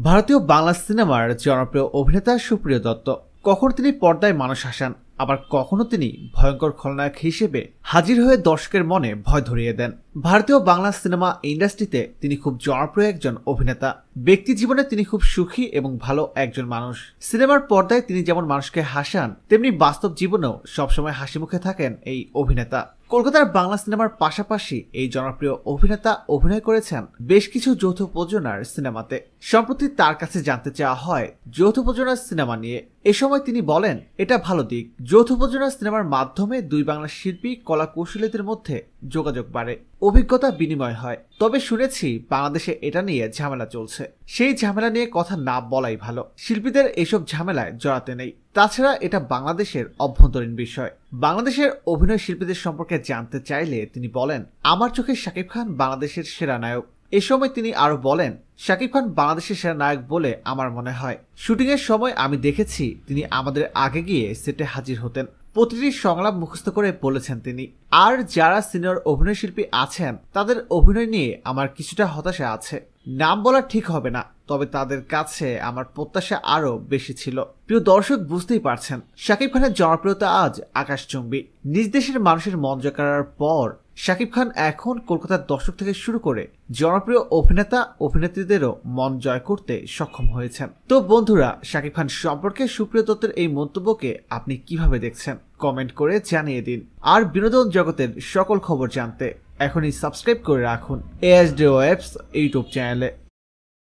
ভারতীয় বাংলা সিনেমার জনপ্রিয় অভিনেতা সুপ্রিয় দত্ত। কখনো তিনি পর্দায় মানুষ হাসান, আবার কখনো তিনি ভয়ঙ্কর খলনায়ক হিসেবে হাজির হয়ে দর্শকের মনে ভয় ধরিয়ে দেন। ভারতীয় বাংলা সিনেমা ইন্ডাস্ট্রিতে তিনি খুব জনপ্রিয় একজন অভিনেতা। ব্যক্তি জীবনে তিনি খুব সুখী এবং ভালো একজন মানুষ। সিনেমার পর্দায় তিনি যেমন মানুষকে হাসান, তেমনি বাস্তব জীবনেও সবসময় হাসি মুখে থাকেন এই অভিনেতা। কলকাতার বাংলা সিনেমার পাশাপাশি এই জনপ্রিয় অভিনেতা অভিনয় করেছেন বেশ কিছু যৌথ প্রযোজনার সিনেমাতে। সম্প্রতি তার কাছে জানতে চাওয়া হয় যৌথ প্রযোজনার সিনেমা নিয়ে। এ সময় তিনি বলেন, এটা ভালো দিক। যৌথ প্রযোজনার সিনেমার মাধ্যমে দুই বাংলা শিল্পী কলা কৌশলীদের মধ্যে যোগাযোগ বাড়ে, অভিজ্ঞতা বিনিময় হয়। তবে শুনেছি বাংলাদেশে এটা নিয়ে ঝামেলা চলছে। সেই ঝামেলা নিয়ে কথা না বলাই ভালো। শিল্পীদের এসব ঝামেলায় জড়াতে নেই। তাছাড়া এটা বাংলাদেশের অভ্যন্তরীণ বিষয়। বাংলাদেশের অভিনয় শিল্পীদের সম্পর্কে জানতে চাইলে তিনি বলেন, আমার চোখে শাকিব খান বাংলাদেশের সেরা নায়ক। এ সময় তিনি আরো বলেন, শাকিব খান বাংলাদেশের সেরা নায়ক বলে আমার মনে হয়। শুটিং এর সময় আমি দেখেছি তিনি আমাদের আগে গিয়ে সেটে হাজির হতেন, প্রতিটি সংলাপ মুখস্থ করে বলেছেন তিনি। আর যারা সিনিয়র অভিনয় শিল্পী আছেন তাদের অভিনয় নিয়ে আমার কিছুটা হতাশা আছে। নাম বলা ঠিক হবে না, তবে তাদের কাছে আমার প্রত্যাশা আরো বেশি ছিল। প্রিয় দর্শক, বুঝতেই পারছেন শাকিব খানের জনপ্রিয়তা আজ আকাশচুম্বী। নিজ দেশের মানুষের মন জয় করার পর শাকিব খান এখন কলকাতার দর্শক থেকে শুরু করে জনপ্রিয় অভিনেতা অভিনেত্রীদেরও মন জয় করতে সক্ষম হয়েছেন। তো বন্ধুরা, শাকিব খান সম্পর্কে সুপ্রিয় দত্তের এই মন্তব্যকে আপনি কিভাবে দেখছেন কমেন্ট করে জানিয়ে দিন। আর বিনোদন জগতের সকল খবর জানতে এখনই সাবস্ক্রাইব করে রাখুন ASD Webs ইউটিউব চ্যানেলে।